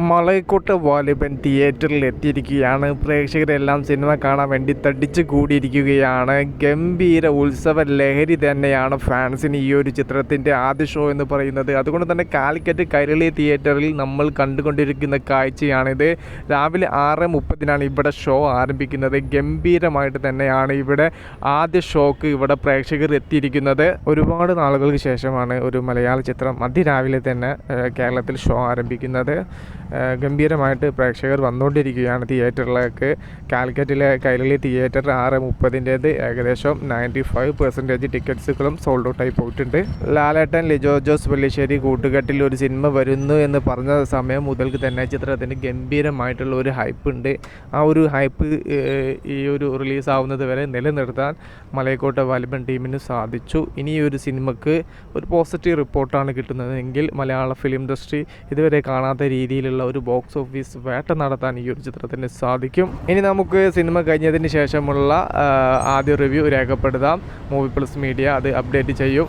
മലയക്കോട്ട വാലിബൻ തിയേറ്ററിൽ എത്തിയിരിക്കുകയാണ്. പ്രേക്ഷകരെല്ലാം സിനിമ കാണാൻ വേണ്ടി തടിച്ചു കൂടിയിരിക്കുകയാണ്. ഗംഭീര ഉത്സവ ലഹരി തന്നെയാണ് ഫാൻസിന് ഈ ഒരു ചിത്രത്തിൻ്റെ ആദ്യ ഷോ എന്ന് പറയുന്നത്. അതുകൊണ്ട് തന്നെ കാലിക്കറ്റ് കൈരളി തിയേറ്ററിൽ നമ്മൾ കണ്ടുകൊണ്ടിരിക്കുന്ന കാഴ്ചയാണിത്. രാവിലെ 6:30 ഇവിടെ ഷോ ആരംഭിക്കുന്നത്. ഗംഭീരമായിട്ട് തന്നെയാണ് ഇവിടെ ആദ്യ ഷോക്ക് ഇവിടെ പ്രേക്ഷകർ എത്തിയിരിക്കുന്നത്. ഒരുപാട് നാളുകൾക്ക് ശേഷമാണ് ഒരു മലയാള ചിത്രം അതിരാവിലെ തന്നെ കേരളത്തിൽ ഷോ ആരംഭിക്കുന്നത്. ഗംഭീരമായിട്ട് പ്രേക്ഷകർ വന്നുകൊണ്ടിരിക്കുകയാണ് തിയേറ്ററിലേക്ക്. കാലിക്കറ്റിലെ കൈരളി തിയേറ്റർ 6:30 ഏകദേശം 95% ടിക്കറ്റ്സുകളും സോൾഡ് ഔട്ടായി പോയിട്ടുണ്ട്. ലാലേട്ടൻ, ലിജോ ജോസ് പല്ലിശ്ശേരി കൂട്ടുകെട്ടിൽ ഒരു സിനിമ വരുന്നു എന്ന് പറഞ്ഞ സമയം മുതൽക്ക് തന്നെ ചിത്രത്തിന് ഗംഭീരമായിട്ടുള്ള ഒരു ഹൈപ്പ് ഉണ്ട്. ആ ഒരു ഹൈപ്പ് ഈ ഒരു റിലീസ് ആവുന്നത് വരെ നിലനിർത്താൻ മലയക്കോട്ട വാലിബൻ ടീമിന് സാധിച്ചു. ഇനി ഈ ഒരു സിനിമക്ക് ഒരു പോസിറ്റീവ് റിപ്പോർട്ടാണ് കിട്ടുന്നതെങ്കിൽ മലയാള ഫിലിം ഇൻഡസ്ട്രി ഇതുവരെ കാണാത്ത രീതിയിലുള്ള ഒരു ബോക്സ് ഓഫീസ് വേട്ട നടത്താൻ ഈ ഒരു ചിത്രത്തിന് സാധിക്കും. ഇനി നമുക്ക് സിനിമ കഴിഞ്ഞതിന് ശേഷമുള്ള ആദ്യ റിവ്യൂ രേഖപ്പെടുത്താം. മൂവി പ്ലസ് മീഡിയ അത് അപ്ഡേറ്റ് ചെയ്യും.